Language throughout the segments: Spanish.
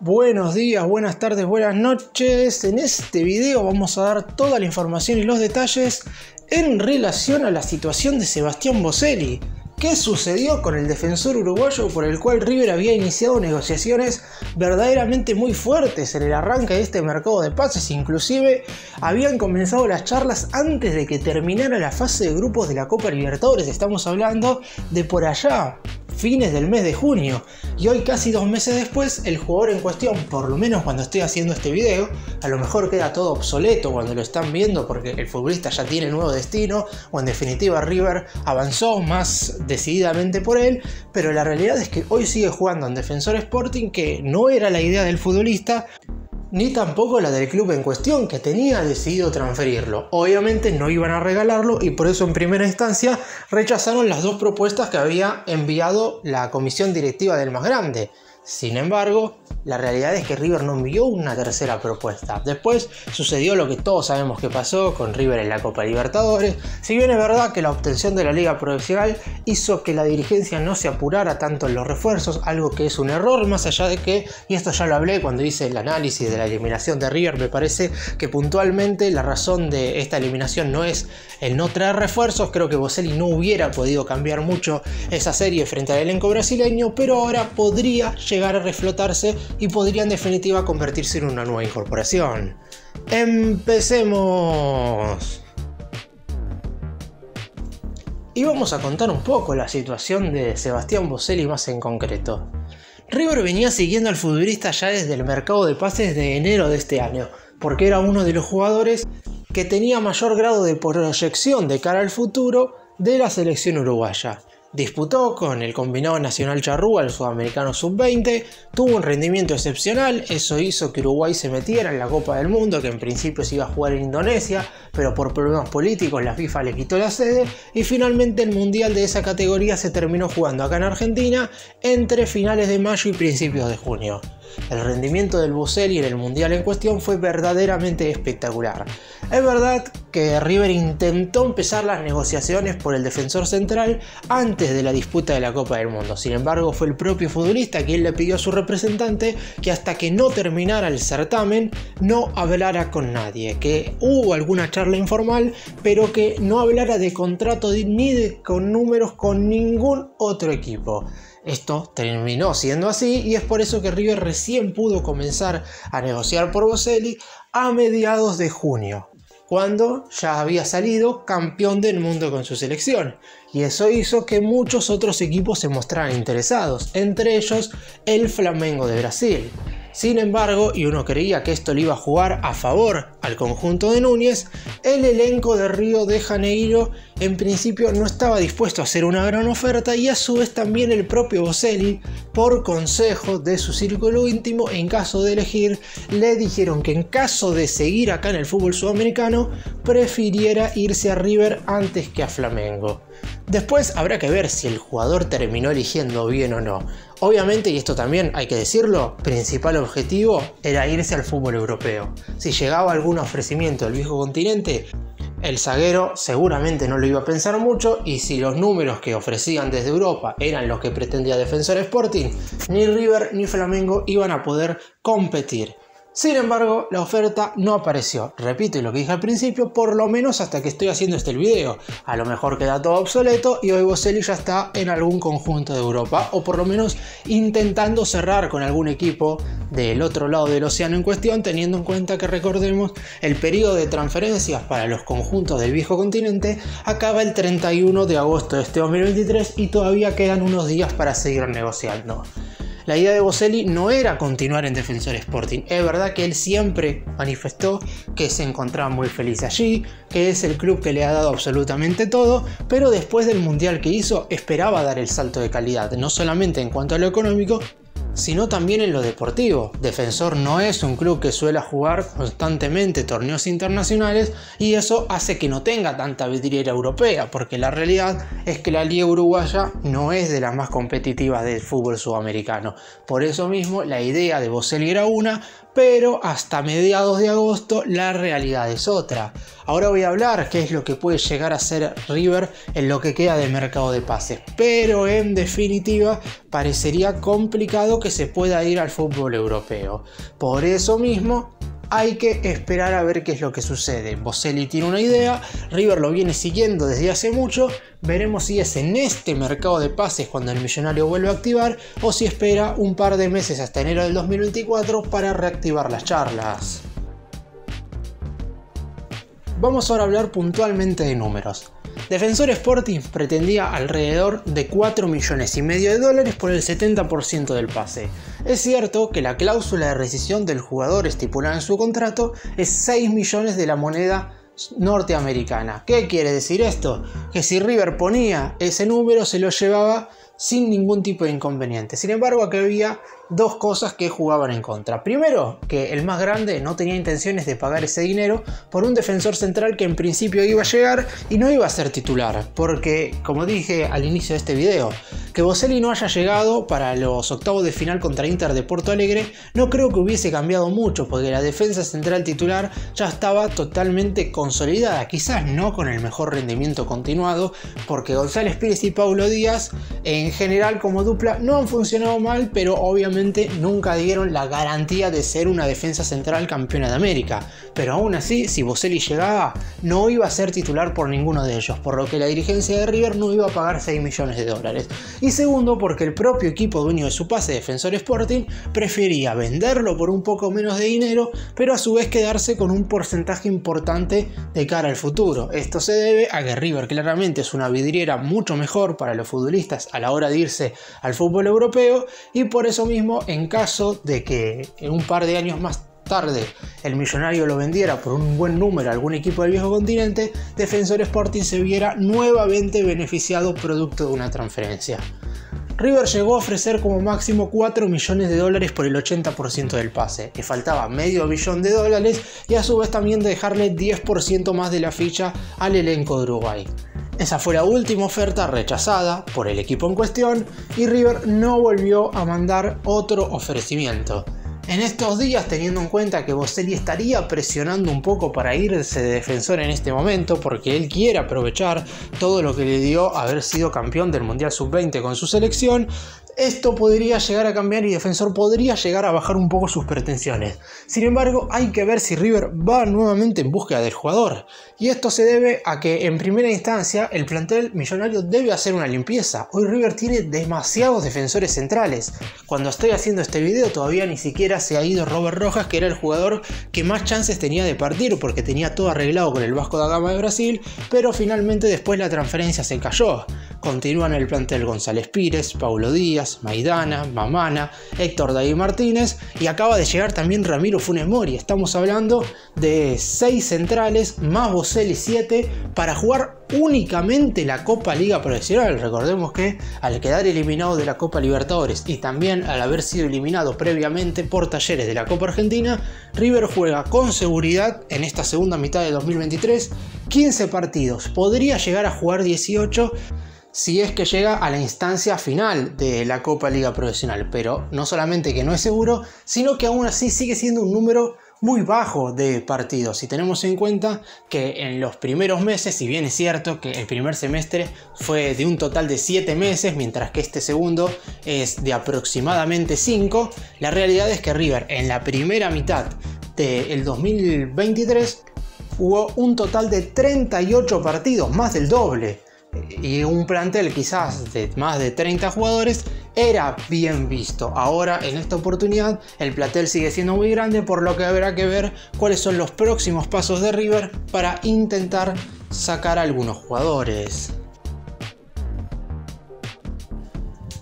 Buenos días, buenas tardes, buenas noches. En este video vamos a dar toda la información y los detalles en relación a la situación de Sebastián Boselli. ¿Qué sucedió con el defensor uruguayo por el cual River había iniciado negociaciones verdaderamente muy fuertes en el arranque de este mercado de pases? Inclusive habían comenzado las charlas antes de que terminara la fase de grupos de la Copa Libertadores. Estamos hablando de por allá, fines del mes de junio, y hoy casi 2 meses después el jugador en cuestión, por lo menos cuando estoy haciendo este video, a lo mejor queda todo obsoleto cuando lo están viendo porque el futbolista ya tiene nuevo destino o en definitiva River avanzó más decididamente por él, pero la realidad es que hoy sigue jugando en Defensor Sporting, que no era la idea del futbolista ni tampoco la del club en cuestión, que tenía decidido transferirlo. Obviamente no iban a regalarlo y por eso en primera instancia rechazaron las 2 propuestas que había enviado la comisión directiva del más grande. Sin embargo, la realidad es que River no envió una tercera propuesta. Después sucedió lo que todos sabemos que pasó con River en la Copa Libertadores. Si bien es verdad que la obtención de la Liga Profesional hizo que la dirigencia no se apurara tanto en los refuerzos, algo que es un error, más allá de que, y esto ya lo hablé cuando hice el análisis de la eliminación de River, me parece que puntualmente la razón de esta eliminación no es el no traer refuerzos. Creo que Boselli no hubiera podido cambiar mucho esa serie frente al elenco brasileño, pero ahora podría llegar a reflotarse y podría en definitiva convertirse en una nueva incorporación. ¡Empecemos! Y vamos a contar un poco la situación de Sebastián Boselli más en concreto. River venía siguiendo al futbolista ya desde el mercado de pases de enero de este año, porque era uno de los jugadores que tenía mayor grado de proyección de cara al futuro de la selección uruguaya. Disputó con el combinado nacional charrúa el sudamericano sub-20, tuvo un rendimiento excepcional, eso hizo que Uruguay se metiera en la Copa del Mundo, que en principio se iba a jugar en Indonesia, pero por problemas políticos la FIFA le quitó la sede, y finalmente el mundial de esa categoría se terminó jugando acá en Argentina entre finales de mayo y principios de junio. El rendimiento del Boselli en el mundial en cuestión fue verdaderamente espectacular. Es verdad que River intentó empezar las negociaciones por el defensor central antes de la disputa de la Copa del Mundo. Sin embargo, fue el propio futbolista quien le pidió a su representante que hasta que no terminara el certamen no hablara con nadie, que hubo alguna charla informal, pero que no hablara de contrato ni con números con ningún otro equipo. Esto terminó siendo así y es por eso que River recién pudo comenzar a negociar por Boselli a mediados de junio, cuando ya había salido campeón del mundo con su selección, y eso hizo que muchos otros equipos se mostraran interesados, entre ellos el Flamengo de Brasil. Sin embargo, y uno creía que esto le iba a jugar a favor al conjunto de Núñez, el elenco de Río de Janeiro en principio no estaba dispuesto a hacer una gran oferta, y a su vez también el propio Boselli, por consejo de su círculo íntimo, en caso de elegir, le dijeron que en caso de seguir acá en el fútbol sudamericano, prefiriera irse a River antes que a Flamengo. Después habrá que ver si el jugador terminó eligiendo bien o no. Obviamente, y esto también hay que decirlo, principal objetivo era irse al fútbol europeo. Si llegaba algún ofrecimiento del viejo continente, el zaguero seguramente no lo iba a pensar mucho, y si los números que ofrecían desde Europa eran los que pretendía Defensor Sporting, ni River ni Flamengo iban a poder competir. Sin embargo, la oferta no apareció. Repito lo que dije al principio, por lo menos hasta que estoy haciendo este video. A lo mejor queda todo obsoleto y hoy Boselli ya está en algún conjunto de Europa, o por lo menos intentando cerrar con algún equipo del otro lado del océano en cuestión, teniendo en cuenta que, recordemos, el periodo de transferencias para los conjuntos del viejo continente acaba el 31 de agosto de este 2023 y todavía quedan unos días para seguir negociando. La idea de Boselli no era continuar en Defensor Sporting. Es verdad que él siempre manifestó que se encontraba muy feliz allí, que es el club que le ha dado absolutamente todo, pero después del mundial que hizo esperaba dar el salto de calidad, no solamente en cuanto a lo económico, sino también en lo deportivo. Defensor no es un club que suele jugar constantemente torneos internacionales, y eso hace que no tenga tanta vidriera europea, porque la realidad es que la liga uruguaya no es de las más competitivas del fútbol sudamericano. Por eso mismo la idea de Boselli era una, pero hasta mediados de agosto la realidad es otra. Ahora voy a hablar qué es lo que puede llegar a ser River en lo que queda de mercado de pases, pero en definitiva parecería complicado que se pueda ir al fútbol europeo. Por eso mismo hay que esperar a ver qué es lo que sucede. Boselli tiene una idea, River lo viene siguiendo desde hace mucho, veremos si es en este mercado de pases cuando el Millonario vuelve a activar o si espera un par de meses hasta enero del 2024 para reactivar las charlas. Vamos ahora a hablar puntualmente de números. Defensor Sporting pretendía alrededor de 4,5 millones de dólares por el 70% del pase. Es cierto que la cláusula de rescisión del jugador estipulada en su contrato es 6 millones de la moneda norteamericana. ¿Qué quiere decir esto? Que si River ponía ese número se lo llevaba sin ningún tipo de inconveniente. Sin embargo, aquí había dos cosas que jugaban en contra. Primero, que el más grande no tenía intenciones de pagar ese dinero por un defensor central que en principio iba a llegar y no iba a ser titular. Porque, como dije al inicio de este video, que Boselli no haya llegado para los octavos de final contra Inter de Porto Alegre no creo que hubiese cambiado mucho, porque la defensa central titular ya estaba totalmente consolidada. Quizás no con el mejor rendimiento continuado, porque González Pires y Paulo Díaz en general como dupla no han funcionado mal, pero obviamente nunca dieron la garantía de ser una defensa central campeona de América. Pero aún así, si Boselli llegaba, no iba a ser titular por ninguno de ellos, por lo que la dirigencia de River no iba a pagar 6 millones de dólares. Y segundo, porque el propio equipo dueño de su pase, Defensor Sporting, prefería venderlo por un poco menos de dinero, pero a su vez quedarse con un porcentaje importante de cara al futuro. Esto se debe a que River claramente es una vidriera mucho mejor para los futbolistas a la hora de irse al fútbol europeo, y por eso mismo, en caso de que en un par de años más tarde el Millonario lo vendiera por un buen número a algún equipo del viejo continente, Defensor Sporting se viera nuevamente beneficiado producto de una transferencia. River llegó a ofrecer como máximo 4 millones de dólares por el 80% del pase. Le faltaba medio billón de dólares y a su vez también dejarle 10% más de la ficha al elenco de Uruguay. Esa fue la última oferta rechazada por el equipo en cuestión y River no volvió a mandar otro ofrecimiento. En estos días, teniendo en cuenta que Boselli estaría presionando un poco para irse de Defensor en este momento, porque él quiere aprovechar todo lo que le dio haber sido campeón del Mundial Sub-20 con su selección, esto podría llegar a cambiar y Defensor podría llegar a bajar un poco sus pretensiones. Sin embargo, hay que ver si River va nuevamente en búsqueda del jugador. Y esto se debe a que en primera instancia el plantel millonario debe hacer una limpieza. Hoy River tiene demasiados defensores centrales. Cuando estoy haciendo este video todavía ni siquiera se ha ido Robert Rojas, que era el jugador que más chances tenía de partir porque tenía todo arreglado con el Vasco da Gama de Brasil, pero finalmente después la transferencia se cayó. Continúan el plantel González Pires, Paulo Díaz, Maidana, Mamana, Héctor David Martínez y acaba de llegar también Ramiro Funes Mori. Estamos hablando de 6 centrales más Boselli 7 para jugar únicamente la Copa Liga Profesional. Recordemos que al quedar eliminado de la Copa Libertadores y también al haber sido eliminado previamente por Talleres de la Copa Argentina, River juega con seguridad en esta segunda mitad de 2023 15 partidos. Podría llegar a jugar 18 si es que llega a la instancia final de la Copa Liga Profesional, pero no solamente que no es seguro, sino que aún así sigue siendo un número muy bajo de partidos. Si tenemos en cuenta que en los primeros meses, si bien es cierto que el primer semestre fue de un total de 7 meses, mientras que este segundo es de aproximadamente 5, la realidad es que River en la primera mitad del 2023 jugó un total de 38 partidos, más del doble. Y un plantel quizás de más de 30 jugadores era bien visto. Ahora en esta oportunidad el plantel sigue siendo muy grande, por lo que habrá que ver cuáles son los próximos pasos de River para intentar sacar a algunos jugadores.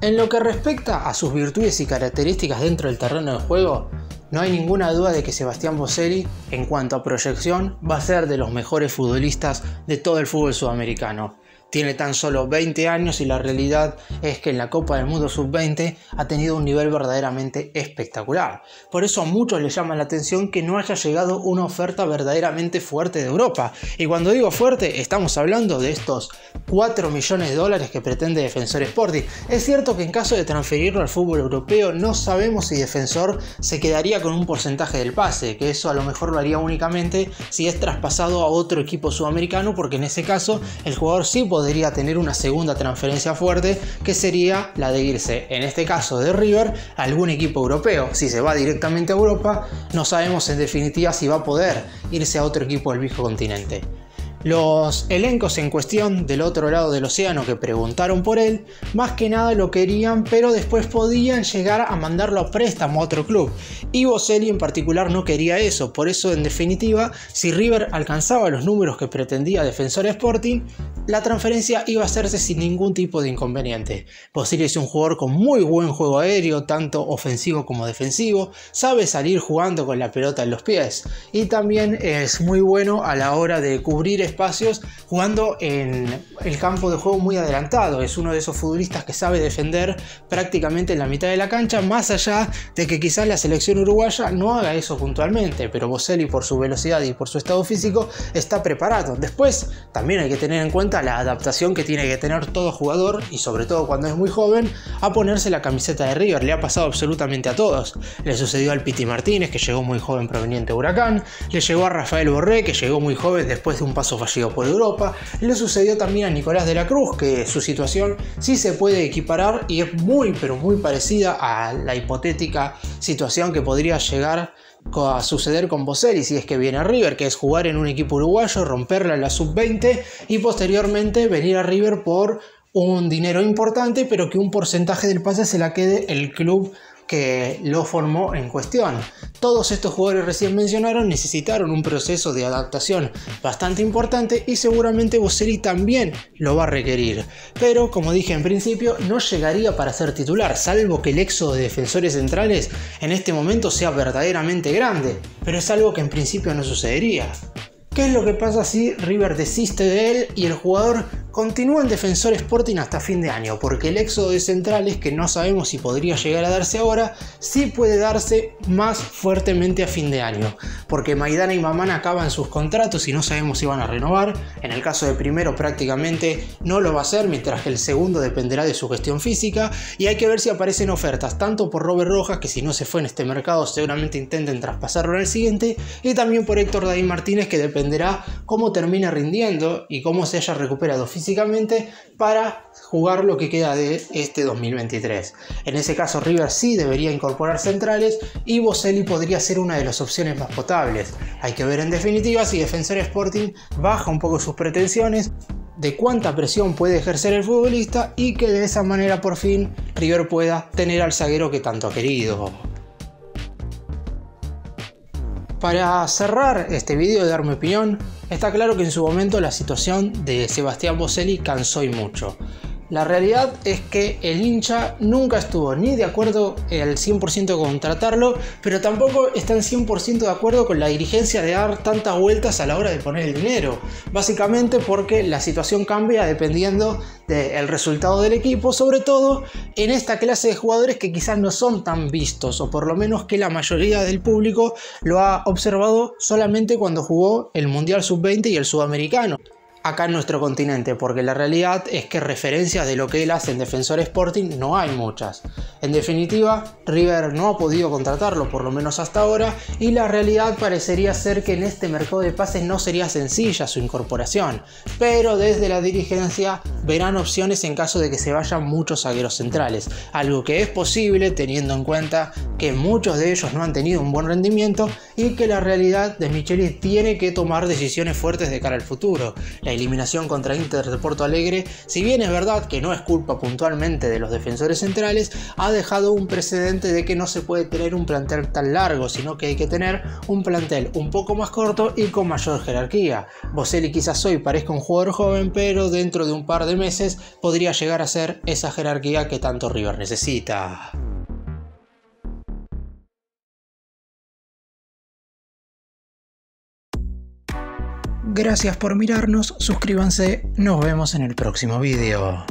En lo que respecta a sus virtudes y características dentro del terreno de juego, no hay ninguna duda de que Sebastián Boselli, en cuanto a proyección, va a ser de los mejores futbolistas de todo el fútbol sudamericano. tiene tan solo 20 años y la realidad es que en la Copa del Mundo Sub-20 ha tenido un nivel verdaderamente espectacular. Por eso a muchos les llama la atención que no haya llegado una oferta verdaderamente fuerte de Europa. Y cuando digo fuerte, estamos hablando de estos 4 millones de dólares que pretende Defensor Sporting. Es cierto que en caso de transferirlo al fútbol europeo no sabemos si Defensor se quedaría con un porcentaje del pase, que eso a lo mejor lo haría únicamente si es traspasado a otro equipo sudamericano, porque en ese caso el jugador sí podría tener una segunda transferencia fuerte, que sería la de irse, en este caso de River, a algún equipo europeo. Si se va directamente a Europa, no sabemos en definitiva si va a poder irse a otro equipo del viejo continente. Los elencos en cuestión del otro lado del océano que preguntaron por él, más que nada lo querían, pero después podían llegar a mandarlo a préstamo a otro club. Y Boselli en particular no quería eso, por eso en definitiva, si River alcanzaba los números que pretendía Defensor Sporting, la transferencia iba a hacerse sin ningún tipo de inconveniente. Boselli es un jugador con muy buen juego aéreo, tanto ofensivo como defensivo, sabe salir jugando con la pelota en los pies y también es muy bueno a la hora de cubrir espacios jugando en el campo de juego muy adelantado. Es uno de esos futbolistas que sabe defender prácticamente en la mitad de la cancha, más allá de que quizás la selección uruguaya no haga eso puntualmente, pero Boselli por su velocidad y por su estado físico está preparado. Después también hay que tener en cuenta la adaptación que tiene que tener todo jugador, y sobre todo cuando es muy joven, a ponerse la camiseta de River. Le ha pasado absolutamente a todos. Le sucedió al Piti Martínez, que llegó muy joven proveniente de Huracán, le llegó a Rafael Borré, que llegó muy joven después de un paso fallido por Europa, le sucedió también a Nicolás de la Cruz, que su situación sí se puede equiparar y es muy pero muy parecida a la hipotética situación que podría llegar a suceder con Boselli si es que viene a River, que es jugar en un equipo uruguayo, romperla en la sub-20 y posteriormente venir a River por un dinero importante, pero que un porcentaje del pase se la quede el club que lo formó en cuestión. Todos estos jugadores recién mencionados necesitaron un proceso de adaptación bastante importante y seguramente Boselli también lo va a requerir, pero como dije en principio no llegaría para ser titular, salvo que el éxodo de defensores centrales en este momento sea verdaderamente grande, pero es algo que en principio no sucedería. ¿Qué es lo que pasa si River desiste de él y el jugador continúa en Defensor Sporting hasta fin de año? Porque el éxodo de centrales, que no sabemos si podría llegar a darse ahora, sí puede darse más fuertemente a fin de año. Porque Maidana y Mamana acaban sus contratos y no sabemos si van a renovar. En el caso de primero prácticamente no lo va a hacer, mientras que el segundo dependerá de su gestión física. Y hay que ver si aparecen ofertas, tanto por Robert Rojas, que si no se fue en este mercado seguramente intenten traspasarlo en el siguiente, y también por Héctor David Martínez, que dependerá cómo termine rindiendo y cómo se haya recuperado físicamente para jugar lo que queda de este 2023. En ese caso River sí debería incorporar centrales y Boselli podría ser una de las opciones más potables. Hay que ver en definitiva si Defensor Sporting baja un poco sus pretensiones, de cuánta presión puede ejercer el futbolista y que de esa manera por fin River pueda tener al zaguero que tanto ha querido. Para cerrar este video y dar mi opinión, está claro que en su momento la situación de Sebastián Boselli cansó y mucho. La realidad es que el hincha nunca estuvo ni de acuerdo al 100% con contratarlo, pero tampoco está en 100% de acuerdo con la dirigencia de dar tantas vueltas a la hora de poner el dinero. Básicamente porque la situación cambia dependiendo del resultado del equipo, sobre todo en esta clase de jugadores que quizás no son tan vistos, o por lo menos que la mayoría del público lo ha observado solamente cuando jugó el Mundial Sub-20 y el Sudamericano acá en nuestro continente, porque la realidad es que referencias de lo que él hace en Defensor Sporting no hay muchas. En definitiva, River no ha podido contratarlo, por lo menos hasta ahora, y la realidad parecería ser que en este mercado de pases no sería sencilla su incorporación, pero desde la dirigencia verán opciones en caso de que se vayan muchos zagueros centrales, algo que es posible teniendo en cuenta que muchos de ellos no han tenido un buen rendimiento y que la realidad de Micheli tiene que tomar decisiones fuertes de cara al futuro. La eliminación contra Inter de Porto Alegre, si bien es verdad que no es culpa puntualmente de los defensores centrales, ha dejado un precedente de que no se puede tener un plantel tan largo, sino que hay que tener un plantel un poco más corto y con mayor jerarquía. Boselli quizás hoy parezca un jugador joven, pero dentro de un par de meses podría llegar a ser esa jerarquía que tanto River necesita. Gracias por mirarnos, suscríbanse, nos vemos en el próximo video.